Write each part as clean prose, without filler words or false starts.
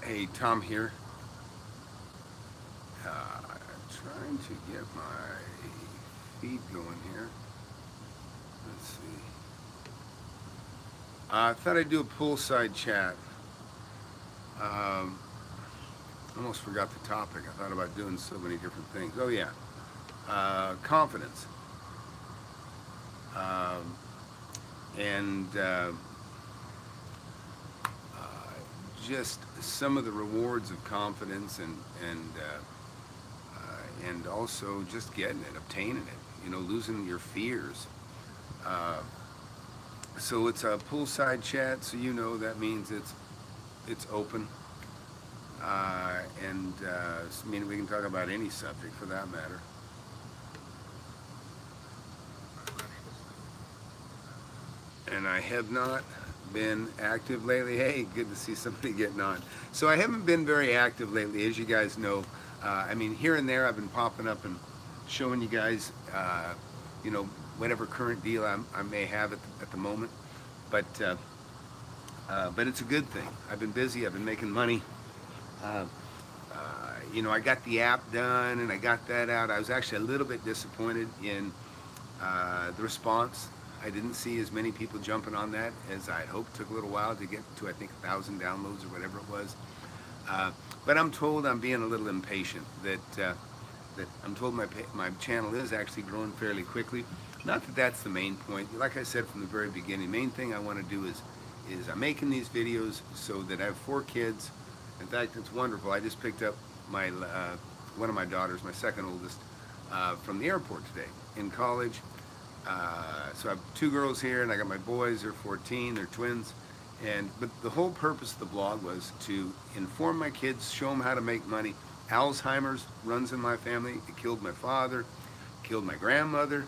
Hey, Tom here. Trying to get my feed going here. Let's see. I thought I'd do a poolside chat. Um, Almost forgot the topic. I thought about doing so many different things. Oh yeah, confidence, um, and just some of the rewards of confidence, and also just getting it, obtaining it. Losing your fears. Uh, so it's a poolside chat. So that means it's open, and I mean we can talk about any subject for that matter. And I have not been active lately. Hey, good to see somebody getting on. So I haven't been very active lately, as you guys know. I mean, here and there I've been popping up and showing you guys, you know, whatever current deal I may have at the moment. But it's a good thing. I've been busy. I've been making money. Uh, I got the app done and I got that out. I was actually a little bit disappointed in the response. I didn't see as many people jumping on that as I had hoped. It took a little while to get to, I think, 1,000 downloads or whatever it was. Uh, but I'm told I'm being a little impatient. That I'm told my channel is actually growing fairly quickly. Not that that's the main point. Like I said from the very beginning, the main thing I want to do is I'm making these videos so that I have 4 kids. In fact, it's wonderful. I just picked up my one of my daughters, my second oldest, from the airport today in college. So I have 2 girls here, and I got my boys. They're 14. They're twins. But the whole purpose of the blog was to inform my kids, show them how to make money. Alzheimer's runs in my family. It killed my father, killed my grandmother.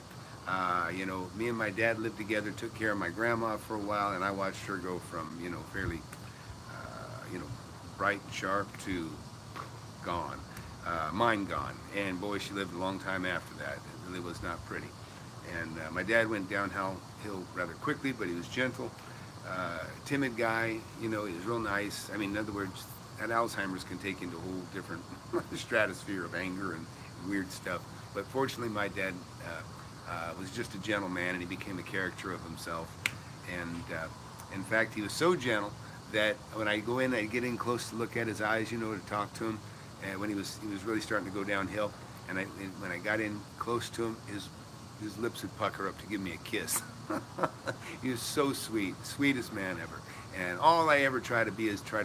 Me and my dad lived together, took care of my grandma for a while, and I watched her go from fairly you know bright and sharp to gone, mind gone. And boy, she lived a long time after that. It really was not pretty. And my dad went downhill rather quickly, but he was gentle, timid guy. He was real nice. I mean, in other words, that Alzheimer's can take you into a whole different stratosphere of anger and weird stuff. But fortunately, my dad was just a gentle man, and he became a character of himself. And in fact, he was so gentle that when I go in, I get in close to look at his eyes, to talk to him. And when he was really starting to go downhill, and when I got in close to him, his lips would pucker up to give me a kiss. He was so sweet, sweetest man ever. And all I ever try to be is I try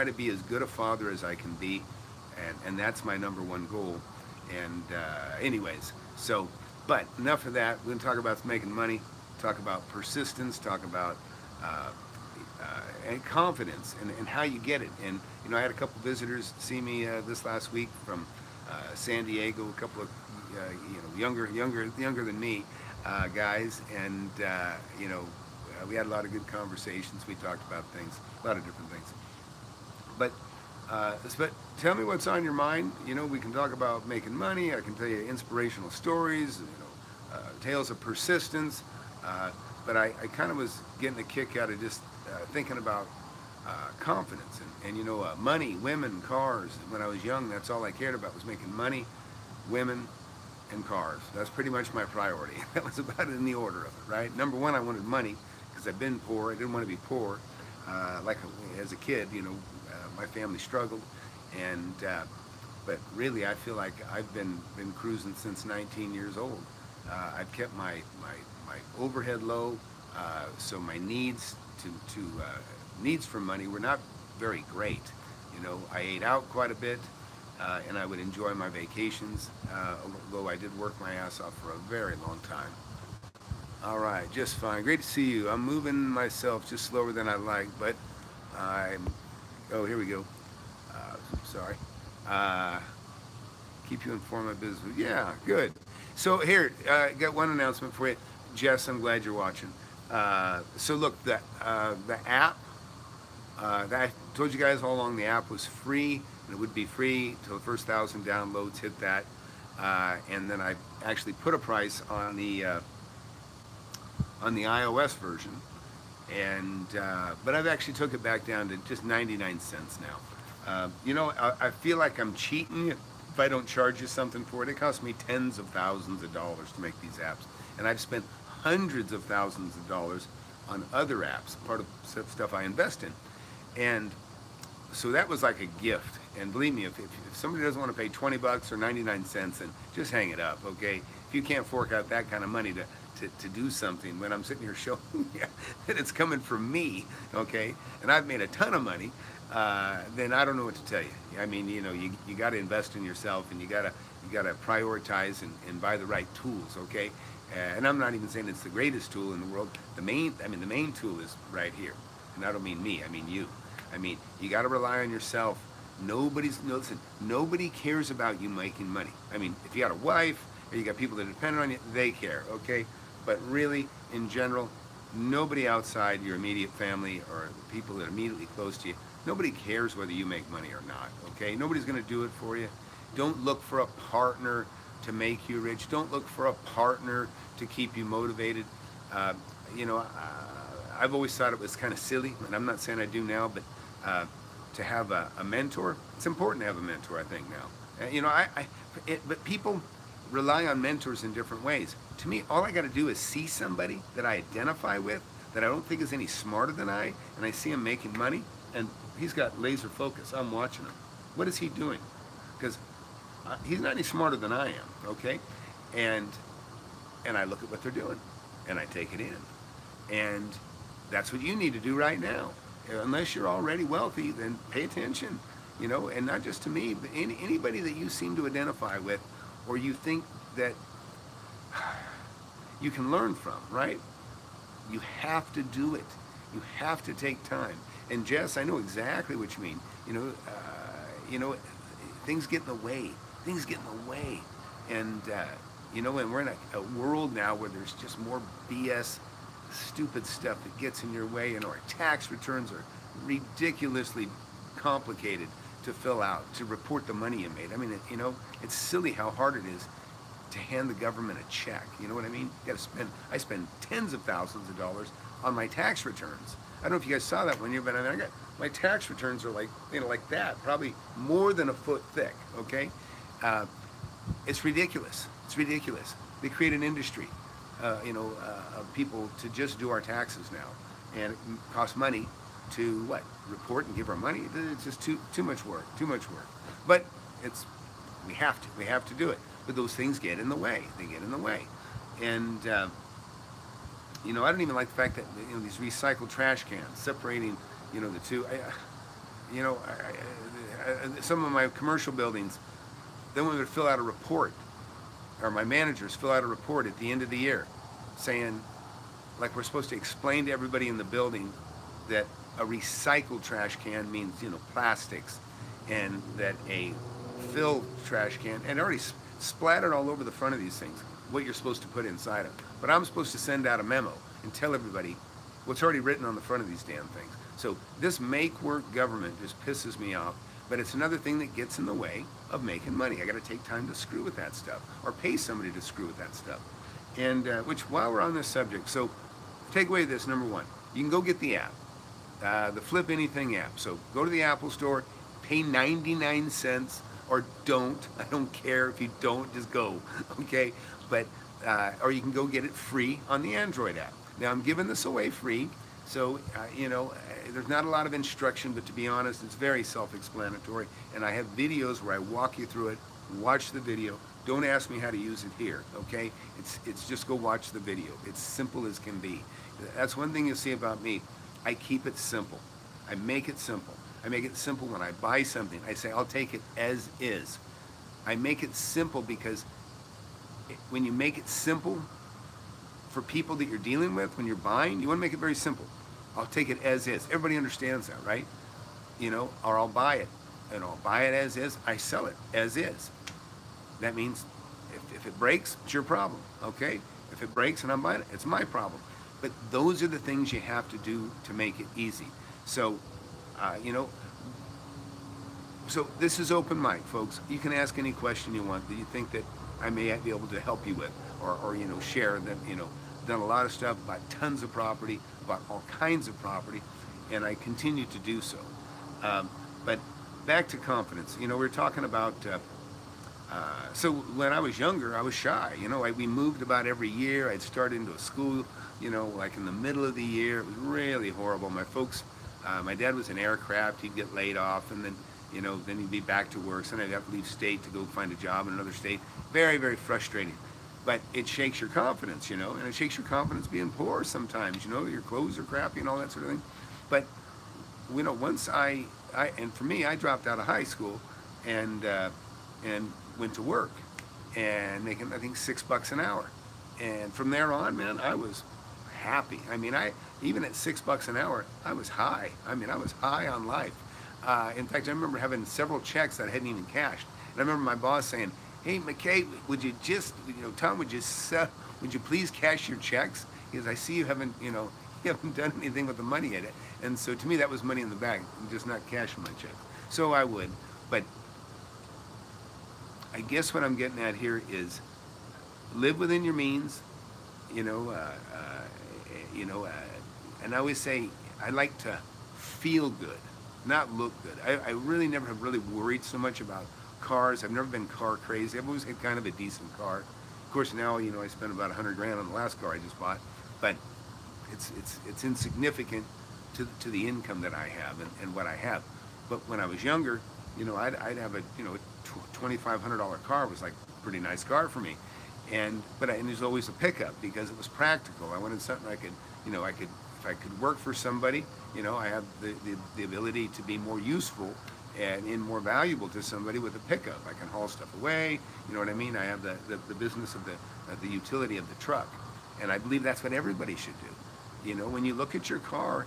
to be as good a father as I can be, and that's my number one goal. And anyways, so, but enough of that. We're going to talk about making money, talk about persistence, talk about uh, and confidence, and how you get it. And I had a couple visitors see me this last week from San Diego, a couple of younger than me guys, and we had a lot of good conversations. We talked about things, a lot of different things. But tell me what's on your mind. We can talk about making money. I can tell you inspirational stories. Tales of persistence. But I kind of was getting a kick out of just thinking about confidence and money, women, cars. When I was young, that's all I cared about was making money, women, and cars. That's pretty much my priority. That was about in the order of it, right? Number one, I wanted money because I've been poor. I didn't want to be poor. Like as a kid, my family struggled, and but really, I feel like I've been cruising since 19 years old. I've kept my overhead low, so my needs for money were not very great. I ate out quite a bit, and I would enjoy my vacations, although I did work my ass off for a very long time. All right, just fine. Great to see you. I'm moving myself just slower than I like, but I'm. Oh, here we go. Sorry. Uh, Keep you informed of business. Yeah, good. So here, got one announcement for you, Jess. I'm glad you're watching. So look, the app. That I told you guys all along, the app was free, and it would be free till the first 1,000 downloads hit that, and then I actually put a price on the iOS version, And but I've actually took it back down to just 99 cents now. I feel like I'm cheating you if I don't charge you something for it. It costs me tens of thousands of dollars to make these apps, and I've spent hundreds of thousands of dollars on other apps, part of stuff I invest in. And so that was like a gift. And believe me, if somebody doesn't want to pay 20 bucks or 99 cents, then just hang it up, okay? If you can't fork out that kind of money to do something when I'm sitting here showing you that it's coming from me, okay, and I've made a ton of money, then I don't know what to tell you. I mean, you got to invest in yourself, and you got to prioritize and buy the right tools, okay? And I'm not even saying it's the greatest tool in the world. The main tool is right here. And I don't mean me, I mean you. I mean, you got to rely on yourself. Nobody cares about you making money. I mean, if you got a wife or you got people that depend on you, they care, okay? But really, in general, nobody outside your immediate family or the people that are immediately close to you, nobody cares whether you make money or not, okay? Nobody's going to do it for you. Don't look for a partner to make you rich. Don't look for a partner to keep you motivated. I've always thought it was kind of silly, and I'm not saying I do now, but to have a mentor, it's important to have a mentor, I think, now. But people rely on mentors in different ways. To me, all I got to do is see somebody that I identify with, that I don't think is any smarter than I, and I see him making money, and he's got laser focus. I'm watching him. What is he doing? Because he's not any smarter than I am, okay? And I look at what they're doing, and I take it in. And that's what you need to do right now. Unless you're already wealthy, then pay attention, and not just to me, but anybody that you seem to identify with, or you think that you can learn from, right? You have to do it. You have to take time. And Jess, I know exactly what you mean. Things get in the way. Things get in the way. And, and we're in a world now where there's just more BS, stupid stuff that gets in your way, and our tax returns are ridiculously complicated to fill out, to report the money you made. I mean, it's silly how hard it is to hand the government a check. You know what I mean? I spend tens of thousands of dollars on my tax returns. I don't know if you guys saw that one year, but my tax returns are like that, probably more than a foot thick, okay? It's ridiculous. It's ridiculous. They create an industry, of people to just do our taxes now. And it costs money to report and give our money. It's just too much work, But we have to do it. But those things get in the way. They get in the way. And, I don't even like the fact that, these recycled trash cans, separating, the two. Some of my commercial buildings, then we would fill out a report, or my managers fill out a report at the end of the year saying, like, we're supposed to explain to everybody in the building that a recycled trash can means, plastics, and that a filled trash can, and already splattered all over the front of these things, what you're supposed to put inside them. But I'm supposed to send out a memo and tell everybody what's already written on the front of these damn things. So this make-work government just pisses me off, but it's another thing that gets in the way of making money. I got to take time to screw with that stuff, or pay somebody to screw with that stuff. And which, while we're on this subject, so take away this, number one, you can go get the app, the FlipAnything app. So go to the Apple Store, pay 99 cents, or don't. I don't care if you don't, just go, okay? But, or you can go get it free on the Android app. Now, I'm giving this away free, so, there's not a lot of instruction, but to be honest, it's very self-explanatory, and I have videos where I walk you through it. Watch the video. Don't ask me how to use it here, okay? It's just go watch the video. It's simple as can be. That's one thing you'll see about me. I keep it simple. I make it simple. I make it simple when I buy something. I say, I'll take it as is. I make it simple because when you make it simple for people that you're dealing with, when you're buying, you want to make it very simple. I'll take it as is. Everybody understands that, right? Or I'll buy it, and I'll buy it as is. I sell it as is. That means if it breaks, it's your problem, okay? If it breaks and I'm buying it, it's my problem. But those are the things you have to do to make it easy. So, so this is open mic, folks. You can ask any question you want that you think that I may be able to help you with, or share that, done a lot of stuff, bought tons of property, bought all kinds of property, and I continue to do so. But back to confidence. We were talking about. So when I was younger, I was shy. We moved about every year. I'd start into a school, like in the middle of the year. It was really horrible. My folks, my dad was in aircraft. He'd get laid off, and then he'd be back to work. So then I'd have to leave state to go find a job in another state. Very, very frustrating. But it shakes your confidence, and it shakes your confidence being poor sometimes. Your clothes are crappy and all that sort of thing. But once and for me, I dropped out of high school, and went to work, and making I think $6 an hour, and from there on, man, I was happy. Even at $6 an hour, I was high. I was high on life. In fact, I remember having several checks that I hadn't even cashed, and I remember my boss saying, "Hey, McKay, would you just, Tom, would you please cash your checks? Because I see you haven't, you haven't done anything with the money yet." And so to me, that was money in the bank, just not cashing my checks. So I would, but I guess what I'm getting at here is live within your means, and I always say I like to feel good, not look good. I really never have really worried so much about cars. I've never been car crazy. I've always had kind of a decent car. Of course, now I spent about $100,000 on the last car I just bought, but it's insignificant to the income that I have and what I have. But when I was younger, I'd have a $2,500 car was like a pretty nice car for me, and there's always a pickup because it was practical. I wanted something I could if I could work for somebody, I have the ability to be more useful and more valuable to somebody with a pickup. I can haul stuff away. You know what I mean? I have the business of the utility of the truck, and I believe that's what everybody should do. When you look at your car,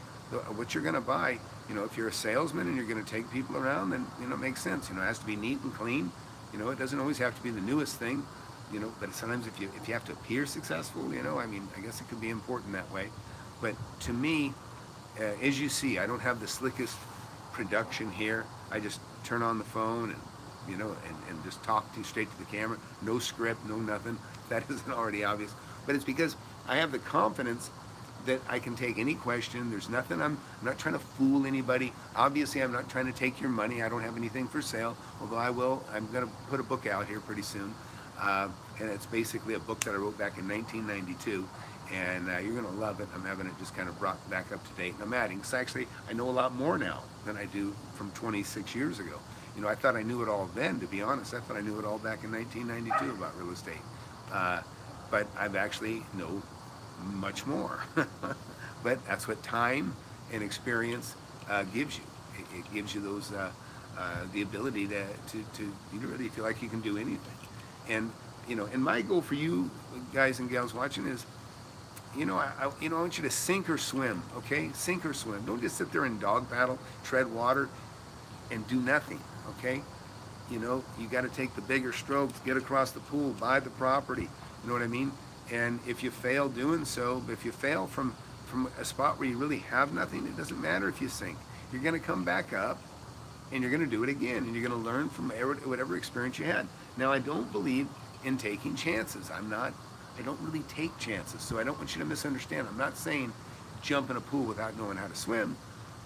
what you're going to buy, if you're a salesman and you're going to take people around, then it makes sense. It has to be neat and clean. It doesn't always have to be the newest thing. But sometimes if you have to appear successful, I guess it could be important that way. But to me, as you see, I don't have the slickest production here. I just turn on the phone and just talk to you straight to the camera. No script, no nothing. That isn't already obvious. But it's because I have the confidence that I can take any question. There's nothing, I'm not trying to fool anybody. Obviously, I'm not trying to take your money. I don't have anything for sale, although I will. I'm going to put a book out here pretty soon. And it's basically a book that I wrote back in 1992. And you're going to love it. I'm having it just kind of brought back up to date. And I'm adding, because actually I know a lot more now than I do from 26 years ago. I thought I knew it all then, to be honest. I thought I knew it all back in 1992 about real estate. But I've actually know much more. But that's what time and experience gives you. It gives you those the ability to really feel like you can do anything. And and my goal for you guys and gals watching is, I want you to sink or swim. Okay, sink or swim. Don't just sit there and dog paddle, tread water, and do nothing. Okay, you got to take the bigger strokes, get across the pool, buy the property. You know what I mean? And if you fail doing so, but if you fail from a spot where you really have nothing, it doesn't matter if you sink. You're going to come back up, and you're going to do it again, and you're going to learn from whatever experience you had. Now, I don't believe in taking chances. I don't really take chances, so I don't want you to misunderstand. I'm not saying jump in a pool without knowing how to swim,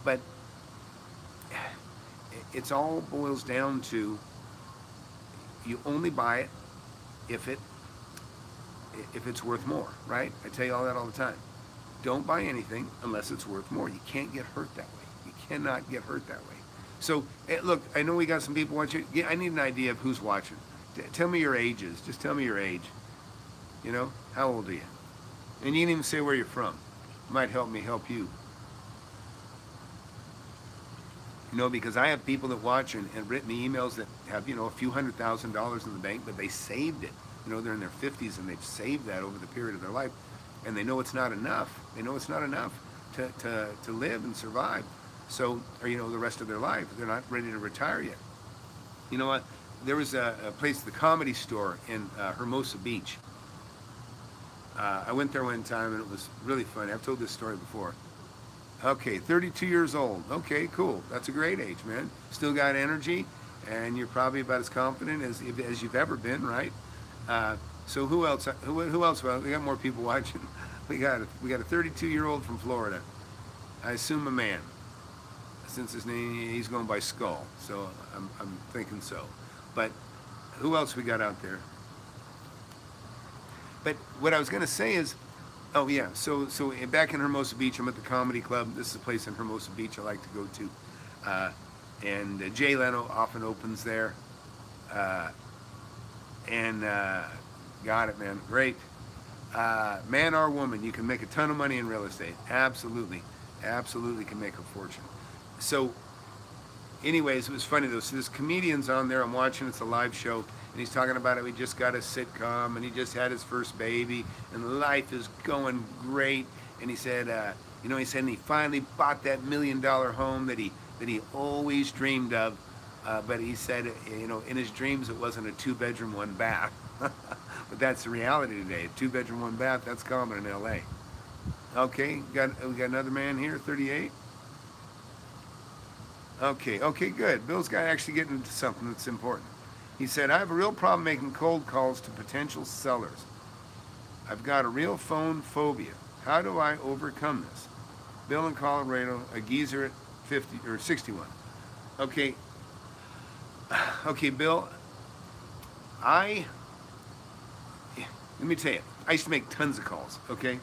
but it's all boils down to you only buy it if it's worth more, right? I tell you all that all the time. Don't buy anything unless it's worth more. You can't get hurt that way. You cannot get hurt that way. So, look, I know we got some people watching. Yeah, I need an idea of who's watching. Tell me your ages. Just tell me your age. How old are you? And you can even say where you're from. It might help me help you. Because I have people that watch and written me emails that have, a few $100,000 in the bank, but they saved it. They're in their 50s and they've saved that over the period of their life, and they know it's not enough. They know it's not enough to live and survive. So, or the rest of their life, they're not ready to retire yet. You know what? There was a place, the Comedy Store in Hermosa Beach. I went there one time and it was really funny. I've told this story before. Okay, 32 years old. Okay, cool. That's a great age, man. Still got energy, and you're probably about as confident as you've ever been, right? So who else? Who else? Well, we got more people watching. we got a 32-year-old from Florida. I assume a man, since his name he's going by Skull. So I'm thinking so. But who else we got out there? But what I was going to say is, oh yeah, so back in Hermosa Beach, I'm at the comedy club. This is a place in Hermosa Beach I like to go to, and Jay Leno often opens there, and got it, man, great. Man or woman, you can make a ton of money in real estate. Absolutely can make a fortune. So anyways, it was funny though. So this comedian's on there. I'm watching. It's a live show, and he's talking about it. He just got a sitcom, and he just had his first baby, and life is going great. And he said, he said, and he finally bought that $1 million home that he always dreamed of. But he said, in his dreams, it wasn't a 2-bedroom, 1-bath. But that's the reality today. A 2-bedroom, 1-bath. That's common in LA. Okay, we got another man here, 38. Okay, good. Bill's got actually getting into something that's important. He said, I have a real problem making cold calls to potential sellers. I've got a real phone phobia. How do I overcome this? Bill in Colorado, a geezer at 50 or 61. Okay, Bill, let me tell you, I used to make tons of calls, okay?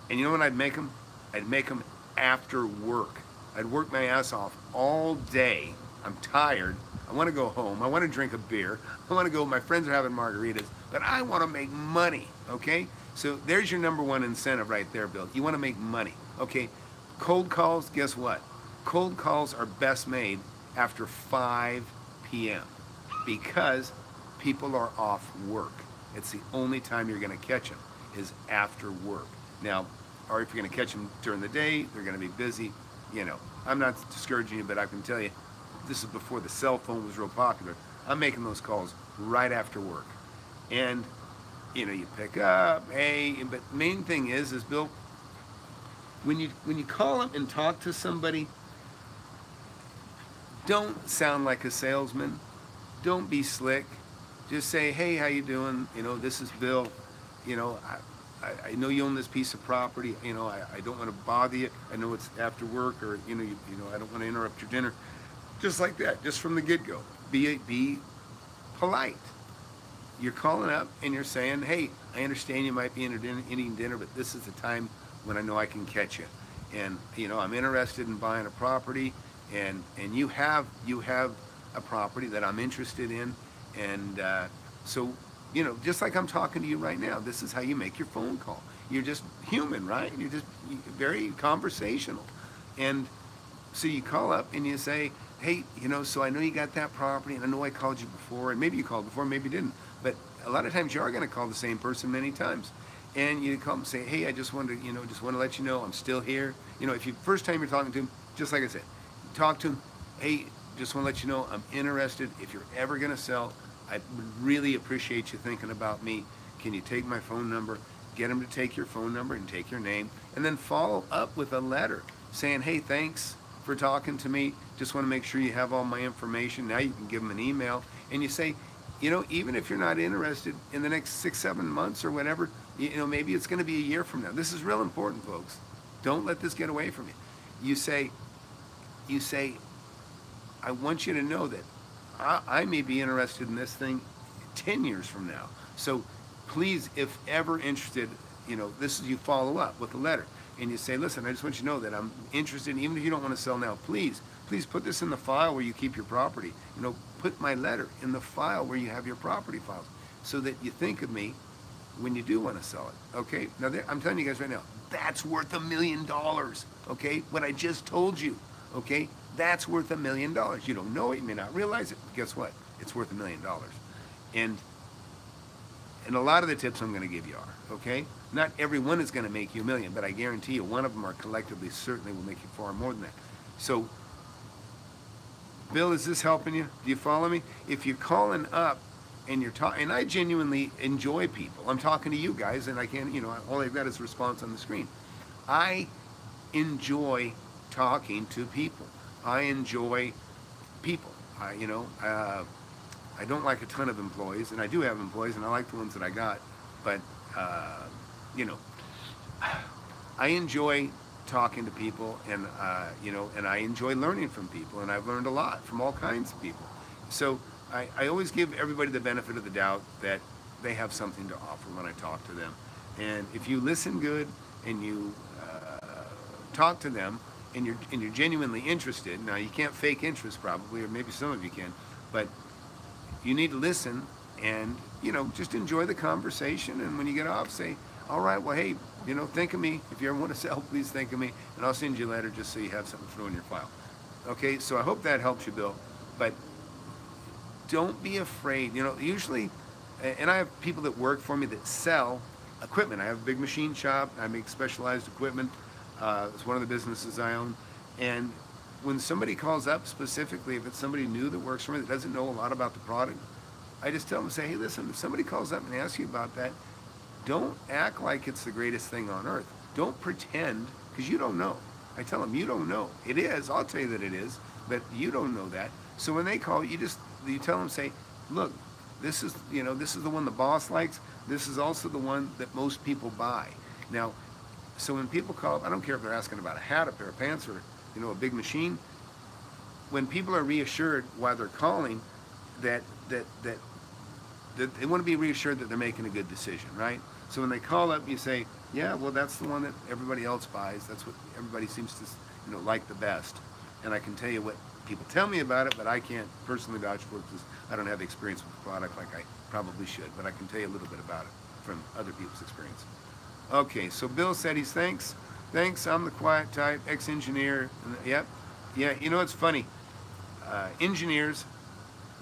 And you know when I'd make them? I'd make them after work. I'd work my ass off all day. I'm tired. I want to go home. I want to drink a beer. I want to go, my friends are having margaritas, but I want to make money, okay? So there's your number one incentive right there, Bill. You want to make money, okay? Cold calls, guess what? Cold calls are best made after 5 p.m. because people are off work. It's the only time you're going to catch them is after work. Now, or if you're going to catch them during the day, they're going to be busy. I'm not discouraging you, but I can tell you, this is before the cell phone was real popular. I'm making those calls right after work. And, you pick up, hey, but main thing is Bill, when you call them and talk to somebody, don't sound like a salesman. Don't be slick. Just say, hey, how you doing? This is Bill. I know you own this piece of property. I don't want to bother you. I know it's after work, or I don't want to interrupt your dinner. Just like that, just from the get-go. Be polite. You're calling up and you're saying, hey, I understand you might be eating dinner, but this is the time when I know I can catch you. And I'm interested in buying a property, and you have a property that I'm interested in, and so. Just like I'm talking to you right now, this is how you make your phone call. You're just human, right? You're just very conversational. And so you call up and you say, hey, so I know you got that property, and I know I called you before, and maybe you called before, maybe you didn't. But a lot of times you are going to call the same person many times. And you call them and say, hey, I just wanted to, let you know I'm still here. If you first time you're talking to him, just like I said, talk to him, hey, just want to let you know I'm interested. If you're ever going to sell, I would really appreciate you thinking about me. Can you take my phone number? Get them to take your phone number and take your name, and then follow up with a letter saying, hey, thanks for talking to me. Just want to make sure you have all my information. Now you can give them an email, and you say, even if you're not interested in the next 6-7 months or whatever, maybe it's going to be a year from now. This is real important, folks. Don't let this get away from you. You say, I want you to know that I may be interested in this thing 10 years from now. So please, if ever interested, this is, you follow up with a letter. And you say, listen, I just want you to know that I'm interested, even if you don't want to sell now, please put this in the file where you keep your property. Put my letter in the file where you have your property files, so that you think of me when you do want to sell it. Okay? Now, I'm telling you guys right now, that's worth $1 million. Okay? What I just told you. Okay? That's worth $1 million. You don't know it, you may not realize it, but guess what? It's worth $1 million. And a lot of the tips I'm going to give you are, okay? Not every one is going to make you $1 million, but I guarantee you one of them are collectively certainly will make you far more than that. So, Bill, is this helping you? Do you follow me? If you're calling up and you're talking, and I genuinely enjoy people. I'm talking to you guys, and I can't, all I've got is response on the screen. I enjoy talking to people. I enjoy people. I don't like a ton of employees, and I do have employees, and I like the ones that I got. But I enjoy talking to people, and and I enjoy learning from people, and I've learned a lot from all kinds of people. So I always give everybody the benefit of the doubt that they have something to offer when I talk to them. And if you listen good and you talk to them, and you're genuinely interested. Now you can't fake interest probably, or maybe some of you can, but you need to listen and just enjoy the conversation. And when you get off, say, all right, well, hey, think of me. If you ever want to sell, please think of me, and I'll send you a letter just so you have something to throw in your file. Okay, so I hope that helps you, Bill. But don't be afraid. Usually, and I have people that work for me that sell equipment. I have a big machine shop. I make specialized equipment. It's one of the businesses I own. And when somebody calls up specifically, if it's somebody new that works for me that doesn't know a lot about the product, I just tell them, say, hey, listen, if somebody calls up and asks you about that, don't act like it's the greatest thing on earth. Don't pretend, because you don't know. I tell them, you don't know. It is. I'll tell you that it is, but you don't know that. So when they call, you tell them, say, look, this is the one the boss likes. This is also the one that most people buy. Now, so when people call up, I don't care if they're asking about a hat, a pair of pants, or a big machine. When people are reassured while they're calling, that they want to be reassured that they're making a good decision, right? So when they call up, you say, yeah, well, that's the one that everybody else buys. That's what everybody seems to like the best. And I can tell you what people tell me about it, but I can't personally vouch for it because I don't have the experience with the product like I probably should. But I can tell you a little bit about it from other people's experience. Okay, so Bill said he's thanks, I'm the quiet type, ex-engineer. Yep, yeah, it's funny. Engineers,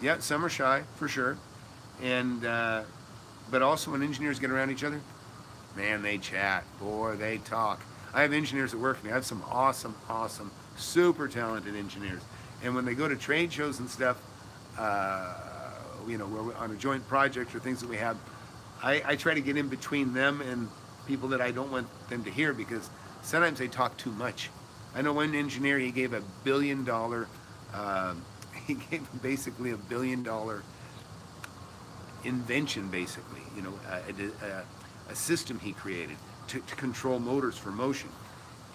yeah, some are shy, for sure. And, but also when engineers get around each other, man, they chat. Boy, they talk. I have engineers that work for me. I have some awesome, super talented engineers. And when they go to trade shows and stuff, where we're on a joint project or things that we have, I try to get in between them and people that I don't want them to hear, because sometimes they talk too much. I know one engineer, he gave $1 billion, he gave basically $1 billion invention, basically, a system he created to control motors for motion.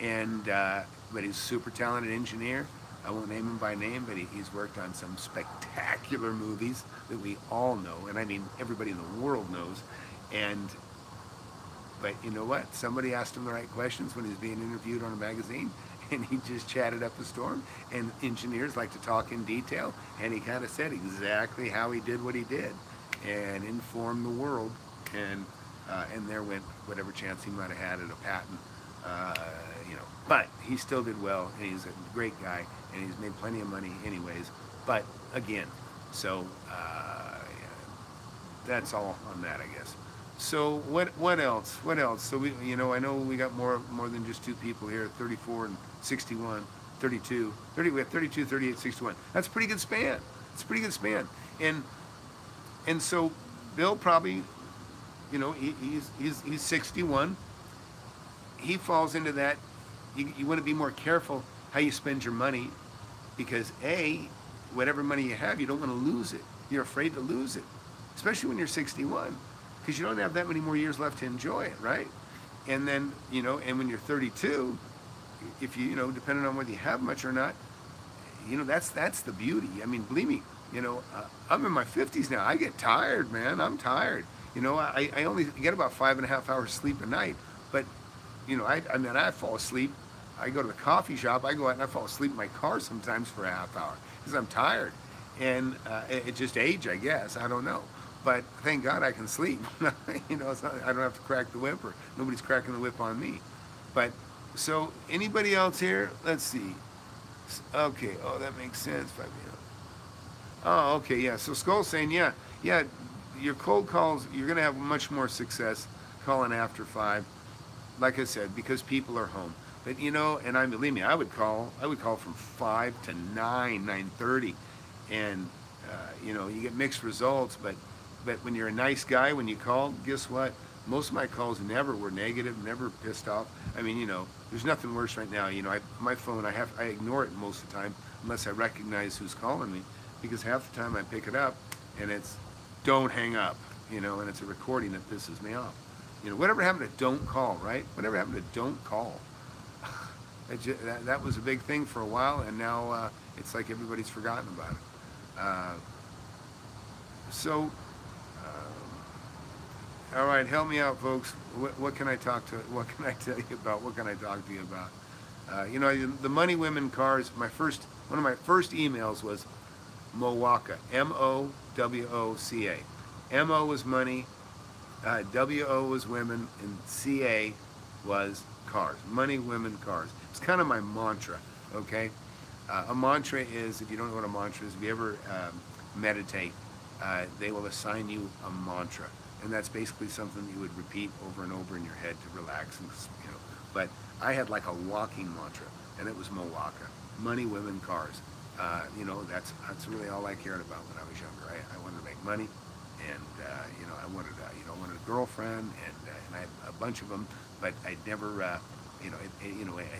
And but he's a super talented engineer. I won't name him by name, but he's worked on some spectacular movies that we all know, and I mean everybody in the world knows. But you know what? Somebody asked him the right questions when he was being interviewed on a magazine, and he just chatted up a storm. And engineers like to talk in detail, and he kind of said exactly how he did what he did, and informed the world. And there went whatever chance he might have had at a patent, But he still did well, and he's a great guy, and he's made plenty of money anyways. But again, so that's all on that, I guess. So what else? So we, I know we got more than just two people here, 34 and 61, 32, 30. We have 32, 38, 61. That's a pretty good span. It's a pretty good span. And so Bill probably, he's 61. He falls into that. You want to be more careful how you spend your money, because whatever money you have, you don't want to lose it. You're afraid to lose it, especially when you're 61. Because you don't have that many more years left to enjoy it, right? And then, and when you're 32, if depending on whether you have much or not, that's the beauty. I mean, believe me, I'm in my 50s now. I get tired, man. I'm tired. I only get about 5.5 hours sleep a night. But, I fall asleep. I go to the coffee shop. I go out and I fall asleep in my car sometimes for a half hour because I'm tired. And it's just age, I guess. I don't know. But thank God I can sleep. It's not, I don't have to crack the whip, or nobody's cracking the whip on me. But so anybody else here? Let's see. Okay. Oh, that makes sense. Oh, okay. Yeah. So Skull's saying, yeah. Your cold calls, you're gonna have much more success calling after 5. Like I said, because people are home. But and believe me, I would call from 5 to 9, 9:30, and you get mixed results, but when you're a nice guy, when you call, guess what? Most of my calls never were negative, never pissed off. I mean, there's nothing worse right now. My phone, I ignore it most of the time unless I recognize who's calling me, because half the time I pick it up and it's don't hang up, and it's a recording that pisses me off. Whatever happened to don't call, right? Whatever happened to don't call? That was a big thing for a while, and now it's like everybody's forgotten about it. Uh, so, all right, help me out, folks. What can I talk to? What can I tell you about? What can I talk to you about? The money, women, cars. One of my first emails was Mowoca, Mowoca. Mo was money, WO was women, and CA was cars. Money, women, cars. It's kind of my mantra, okay? A mantra is, if you don't know what a mantra is, if you ever meditate, they will assign you a mantra. And that's basically something that you would repeat over and over in your head to relax. But I had like a walking mantra, and it was Mowoca. Money, women, cars. That's really all I cared about when I was younger. I wanted to make money, and I wanted a girlfriend, and I had a bunch of them, but I never, I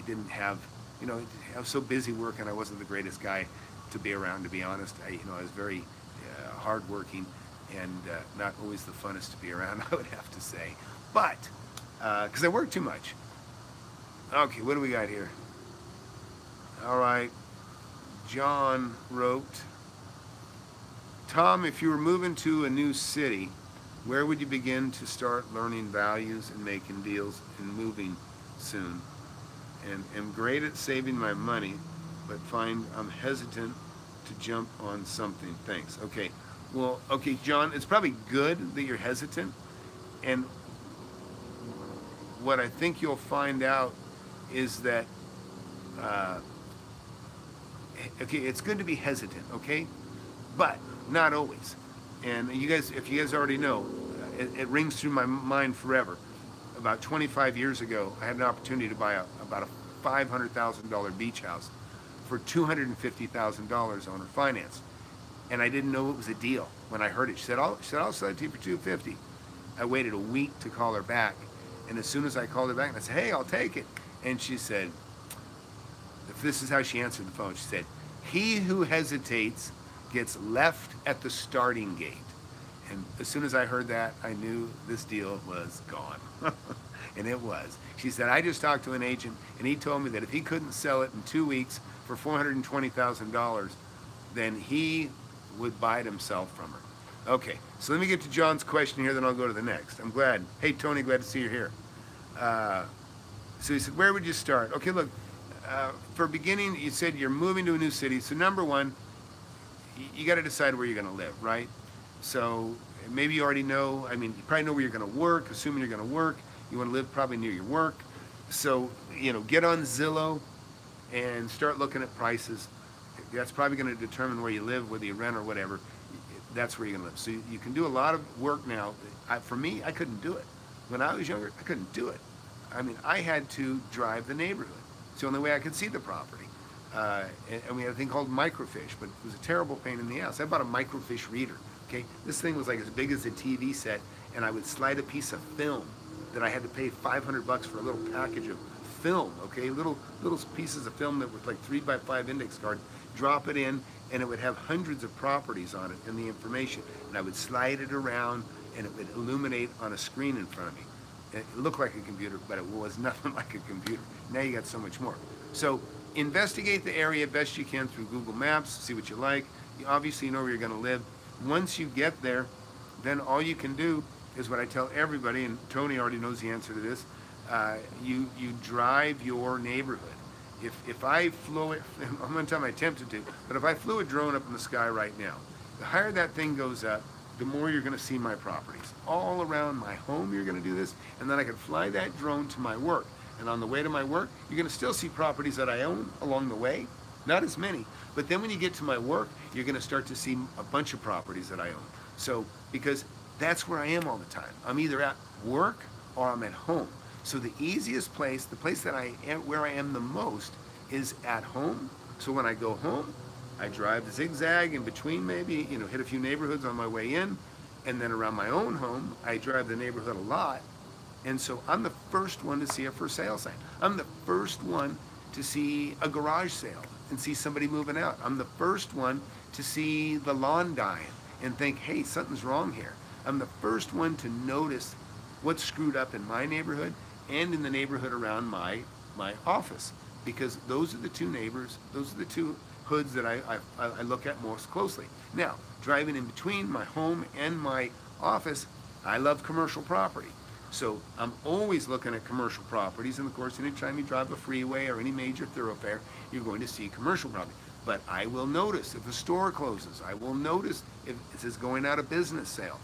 didn't have, I was so busy working. I wasn't the greatest guy to be around, to be honest. I was very hardworking and not always the funnest to be around, I would have to say. But because I worked too much. Okay, what do we got here? All right. John wrote, Tom, if you were moving to a new city, where would you begin to start learning values and making deals and moving soon? And am great at saving my money, but find I'm hesitant to jump on something. Thanks. Okay. Well, okay, John, it's probably good that you're hesitant. And what I think you'll find out is that okay, it's good to be hesitant, okay? But not always. And if you guys already know, it rings through my mind forever. About 25 years ago, I had an opportunity to buy about a $500,000 beach house for $250,000 owner finance. And I didn't know it was a deal when I heard it. She said, I'll sell it to you for $250,000. I waited a week to call her back. And as soon as I called her back, I said, hey, I'll take it. And she said, this is how she answered the phone. She said, he who hesitates gets left at the starting gate. And as soon as I heard that, I knew this deal was gone. And it was. She said, I just talked to an agent, and he told me that if he couldn't sell it in 2 weeks for $420,000, then he would buy it himself from her. Okay, so let me get to John's question here, then I'll go to the next. I'm glad. Hey, Tony, glad to see you here. So he said, where would you start? Okay, look, for beginning, you said you're moving to a new city. So number one, you got to decide where you're going to live, right? So maybe you already know, you probably know where you're going to work, assuming you're going to work. You want to live probably near your work. So, get on Zillow and start looking at prices. That's probably going to determine where you live, whether you rent or whatever. That's where you're going to live. So you can do a lot of work now. For me, I couldn't do it. When I was younger, I couldn't do it. I had to drive the neighborhood. It's the only way I could see the property. And we had a thing called microfiche, but it was a terrible pain in the ass. I bought a microfiche reader. Okay, this thing was like as big as a TV set, and I would slide a piece of film that I had to pay $500 for a little package of film. Okay, little pieces of film that was like 3x5 index cards. Drop it in, and it would have hundreds of properties on it and the information. And I would slide it around, and it would illuminate on a screen in front of me. It looked like a computer, but it was nothing like a computer. Now you got so much more. So investigate the area best you can through Google Maps, see what you like. You obviously know where you're going to live. Once you get there, then all you can do is what I tell everybody, and Tony already knows the answer to this, you drive your neighborhood. If I flew it, I'm going to tell them I attempted to, but if I flew a drone up in the sky right now, the higher that thing goes up, the more you're going to see my properties. All around my home you're going to do this, and then I can fly that drone to my work. And on the way to my work, you're going to still see properties that I own along the way. Not as many, but then when you get to my work, you're going to start to see a bunch of properties that I own. So, because that's where I am all the time. I'm either at work or I'm at home. So the easiest place, the place that where I am the most, is at home. So when I go home, I drive zigzag in between, maybe, hit a few neighborhoods on my way in, and then around my own home, I drive the neighborhood a lot. And so I'm the first one to see a for sale sign. I'm the first one to see a garage sale and see somebody moving out. I'm the first one to see the lawn dying and think, hey, something's wrong here. I'm the first one to notice what's screwed up in my neighborhood and in the neighborhood around my office, because those are the two neighbors, those are the two hoods that I look at most closely. Now, driving in between my home and my office, I love commercial property. So I'm always looking at commercial properties, and of course, anytime you drive a freeway or any major thoroughfare, you're going to see commercial property. But I will notice if a store closes. I will notice if it says going out of business sale.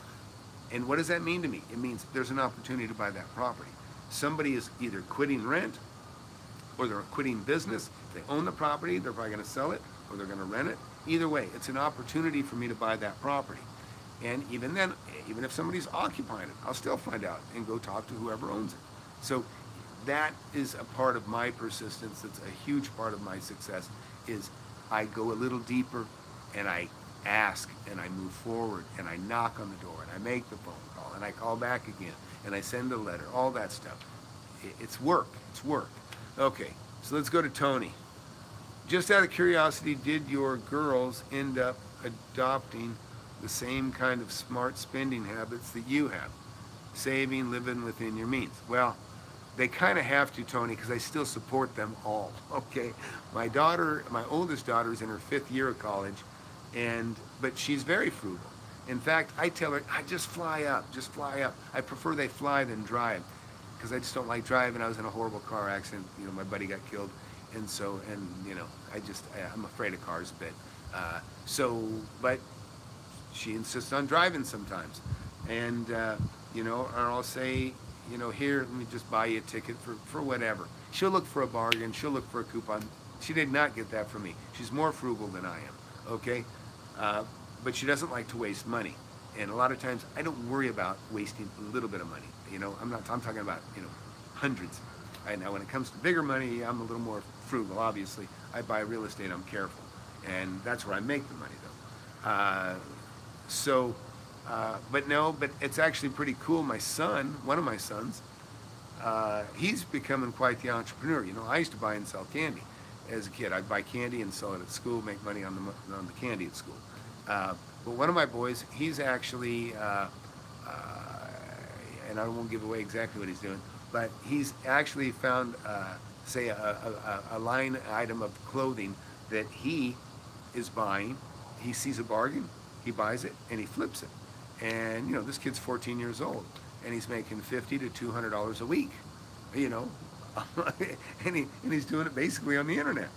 And what does that mean to me? It means there's an opportunity to buy that property. Somebody is either quitting rent or they're quitting business. If they own the property, they're probably going to sell it or they're going to rent it. Either way, it's an opportunity for me to buy that property. And even then, even if somebody's occupying it, I'll still find out and go talk to whoever owns it. So that is a part of my persistence. It's a huge part of my success, is I go a little deeper and I ask and I move forward and I knock on the door and I make the phone call and I call back again and I send a letter, all that stuff. It's work. It's work. Okay, so let's go to Tony. Just out of curiosity, did your girls end up adopting the same kind of smart spending habits that you have? Saving, living within your means. Well, they kind of have to, Tony, because I still support them all, okay? My oldest daughter is in her 5th year of college, but she's very frugal. In fact, I tell her, just fly up, just fly up. I prefer they fly than drive, because I just don't like driving. I was in a horrible car accident. My buddy got killed. And I'm afraid of cars a bit. But she insists on driving sometimes. And, or I'll say, here, let me just buy you a ticket for whatever. She'll look for a bargain. She'll look for a coupon. She did not get that from me. She's more frugal than I am, okay? But she doesn't like to waste money. And a lot of times, I don't worry about wasting a little bit of money. I'm talking about, hundreds. Now, when it comes to bigger money, I'm a little more frugal, obviously. I buy real estate, I'm careful. And that's where I make the money, though. But it's actually pretty cool. My son, one of my sons, he's becoming quite the entrepreneur. I used to buy and sell candy as a kid. I'd buy candy and sell it at school, make money on the candy at school. But one of my boys, he's actually, and I won't give away exactly what he's doing, but he's actually found, a line item of clothing that he is buying. He sees a bargain, he buys it, and he flips it. And, this kid's 14 years old, and he's making $50 to $200 a week, and he's doing it basically on the internet.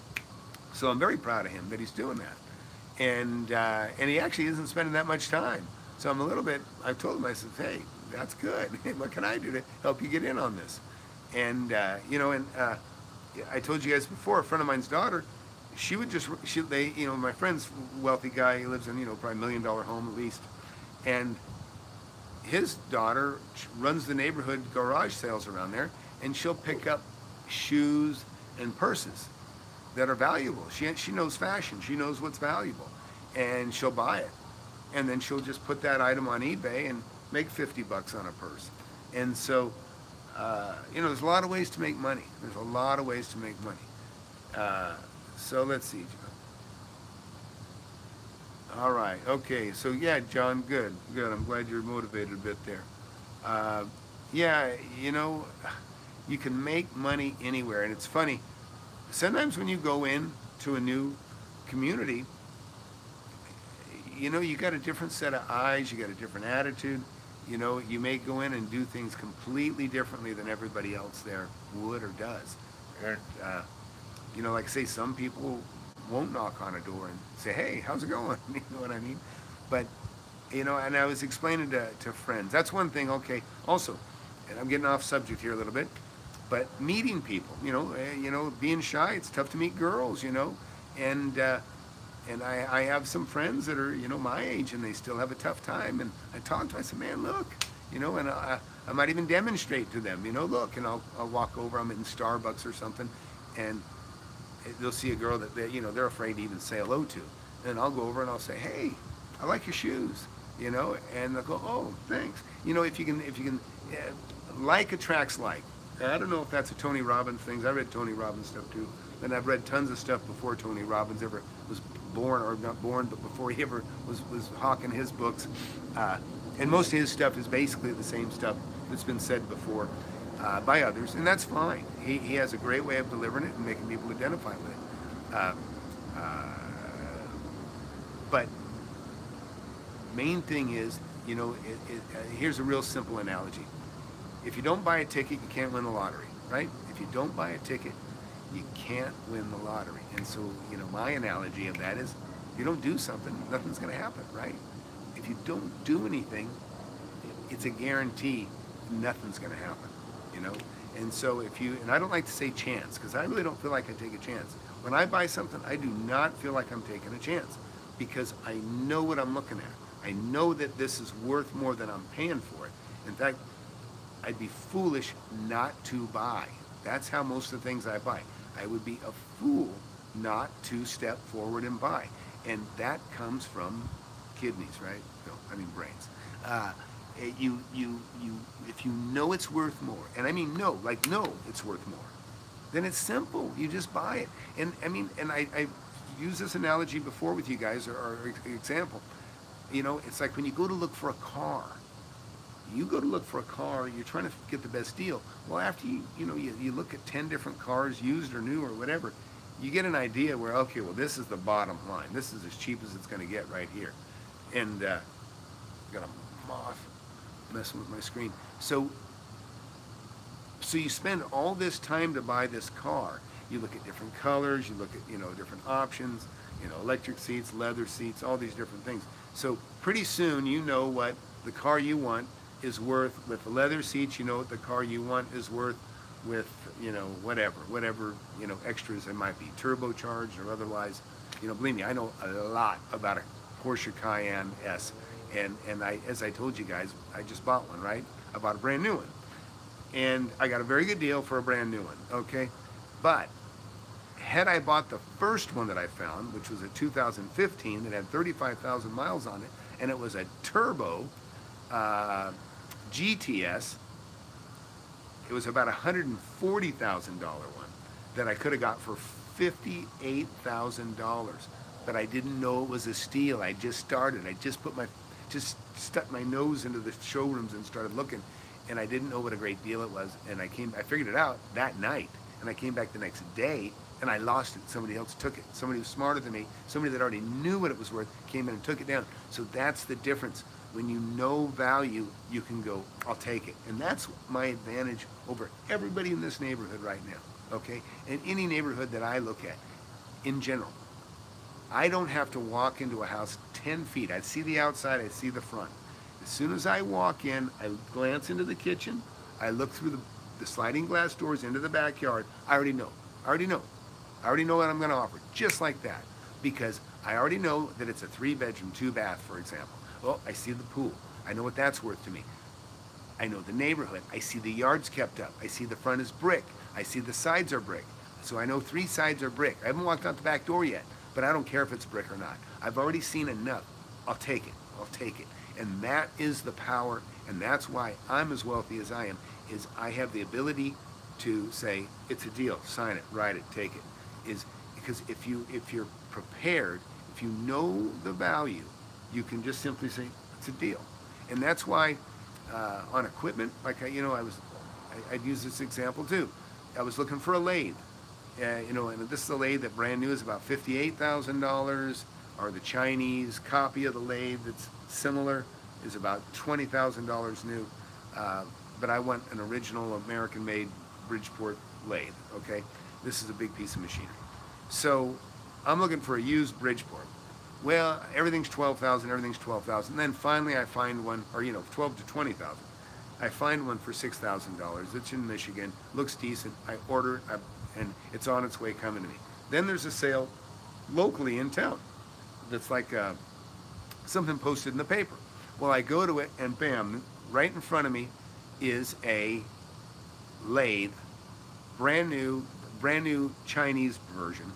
So I'm very proud of him that he's doing that. And he actually isn't spending that much time. So I'm a little bit, I've told him, I said, hey, that's good. What can I do to help you get in on this? And, I told you guys before, a friend of mine's daughter, my friend's wealthy guy, he lives in, probably $1 million home at least. And his daughter runs the neighborhood garage sales around there, and she'll pick up shoes and purses that are valuable. She knows fashion. She knows what's valuable. And she'll buy it. And then she'll just put that item on eBay and make $50 on a purse. And so, there's a lot of ways to make money. There's a lot of ways to make money. So let's see, John. All right. Okay. So yeah, John, good. I'm glad you're motivated a bit there. You can make money anywhere. And it's funny. Sometimes when you go in to a new community, you got a different set of eyes. You got a different attitude. You may go in and do things completely differently than everybody else there would or does. Like I say, some people won't knock on a door and say, hey, how's it going? You know what I mean? But, and I was explaining to friends. That's one thing, okay. Also, and I'm getting off subject here a little bit, but meeting people, being shy, it's tough to meet girls, and I have some friends that are, my age, and they still have a tough time. And I talk to them, I say, man, look, and I might even demonstrate to them, look, and I'll walk over, I'm in Starbucks or something, and they'll see a girl that they're afraid to even say hello to. And I'll go over and I'll say, hey, I like your shoes, and they'll go, oh, thanks. If you can, like attracts like. I don't know if that's a Tony Robbins thing. I read Tony Robbins stuff too. And I've read tons of stuff before Tony Robbins ever was born, or not born, but before he ever was hawking his books. And most of his stuff is basically the same stuff that's been said before by others, and that's fine. He has a great way of delivering it and making people identify with it. Uh, but main thing is, here's a real simple analogy. If you don't buy a ticket, you can't win the lottery, right? If you don't buy a ticket, you can't win the lottery. And so, my analogy of that is, if you don't do something, nothing's going to happen, right? If you don't do anything, it's a guarantee nothing's going to happen, you know? And so and I don't like to say chance, because I really don't feel like I take a chance. When I buy something, I do not feel like I'm taking a chance, because I know what I'm looking at. I know that this is worth more than I'm paying for it. In fact, I'd be foolish not to buy. That's how most of the things I buy. I would be a fool not to step forward and buy. And that comes from kidneys, right? No, I mean brains. If you know it's worth more, and I mean no, it's worth more, then it's simple. You just buy it. And I used this analogy before with you guys, or example. It's like when you go to look for a car. You go to look for a car, you're trying to get the best deal. Well, after you look at 10 different cars, used or new or whatever, you get an idea where, okay, well, this is the bottom line. This is as cheap as it's going to get right here. And got a moth messing with my screen. So you spend all this time to buy this car. You look at different colors, you look at, different options, electric seats, leather seats, all these different things. So pretty soon you know what the car you want is worth with the leather seats. You know what the car you want is worth with, whatever, extras it might be, turbocharged or otherwise. Believe me, I know a lot about a Porsche Cayenne S. And as I told you guys, I just bought one, right? I bought a brand new one. And I got a very good deal for a brand new one, okay? But had I bought the first one that I found, which was a 2015 that had 35,000 miles on it, and it was a turbo GTS, it was about $140,000 one that I could have got for $58,000. But I didn't know it was a steal. I just started. I just stuck my nose into the showrooms and started looking, and I didn't know what a great deal it was. And I figured it out that night, and I came back the next day, and I lost it. Somebody else took it. Somebody who was smarter than me, somebody that already knew what it was worth, came in and took it down. So that's the difference. When you know value, you can go, I'll take it. And that's my advantage over everybody in this neighborhood right now, okay? And any neighborhood that I look at, in general. I don't have to walk into a house 10 feet. I see the outside, I see the front. As soon as I walk in, I glance into the kitchen, I look through the sliding glass doors into the backyard. I already know what I'm going to offer, just like that. Because I already know that it's a 3-bedroom, 2-bath, for example. Well, I see the pool. I know what that's worth to me. I know the neighborhood. I see the yards kept up. I see the front is brick. I see the sides are brick. So I know 3 sides are brick. I haven't walked out the back door yet, but I don't care if it's brick or not. I've already seen enough. I'll take it. And that is the power, and that's why I'm as wealthy as I am, is I have the ability to say, it's a deal, sign it, write it, take it. Is because if you're prepared, if you know the value, you can just simply say, it's a deal. And that's why on equipment, like I'd use this example too. I was looking for a lathe. And this is a lathe that brand new is about $58,000, or the Chinese copy of the lathe that's similar is about $20,000 new. But I want an original American-made Bridgeport lathe, okay? This is a big piece of machinery. So I'm looking for a used Bridgeport. Well, everything's $12,000, and then finally I find one, or $12,000 to $20,000. I find one for $6,000. It's in Michigan, looks decent. I order it, and it's on its way coming to me. Then there's a sale locally in town that's like something posted in the paper. Well, I go to it, and bam, right in front of me is a lathe, brand new Chinese version.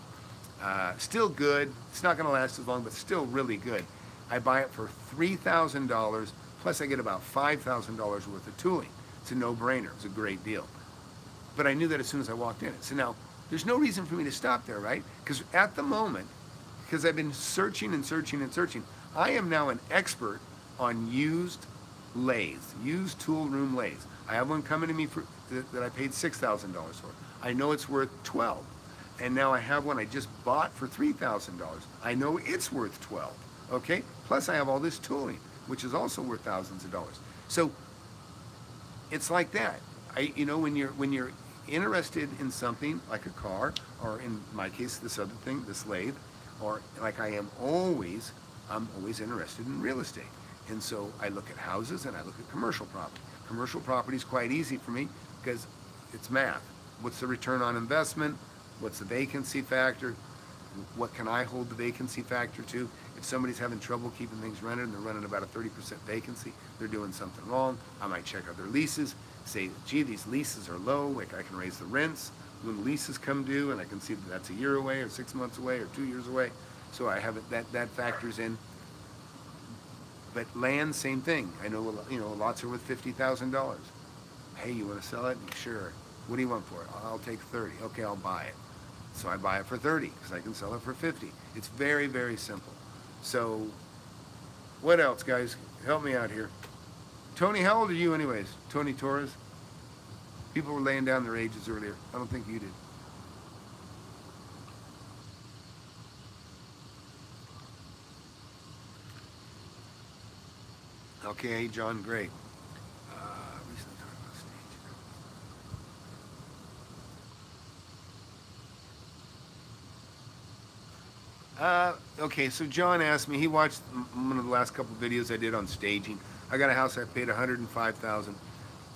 Still good. It's not going to last as long, but still really good. I buy it for $3,000, plus I get about $5,000 worth of tooling. It's a no-brainer. It's a great deal. But I knew that as soon as I walked in. So now, there's no reason for me to stop there, right? Because at the moment, because I've been searching and searching and searching, I am now an expert on used lathes, used tool room lathes. I have one coming to me that I paid $6,000 for. I know it's worth 12. And now I have one I just bought for $3,000. I know it's worth 12. Okay? Plus I have all this tooling, which is also worth thousands of dollars. So it's like that. When you're interested in something like a car, or in my case this other thing, this lathe, or like I'm always interested in real estate. And so I look at houses and I look at commercial property. Commercial property is quite easy for me because it's math. What's the return on investment? What's the vacancy factor? What can I hold the vacancy factor to? If somebody's having trouble keeping things rented and they're running about a 30% vacancy, they're doing something wrong. I might check out their leases, say, gee, these leases are low, like I can raise the rents when the leases come due, and I can see that that's a year away or 6 months away or 2 years away. So I have it, that factors in. But land, same thing. I know, lots are worth $50,000. Hey, you want to sell it? Sure. What do you want for it? I'll take 30. Okay, I'll buy it. So I buy it for 30 because I can sell it for 50. It's very, very simple. So what else, guys? Help me out here. Tony, how old are you anyways? Tony Torres? People were laying down their ages earlier. I don't think you did. Okay, John, great. Recently talked about stage. Okay, so John asked me, he watched one of the last couple of videos I did on staging. I got a house I paid $105,000.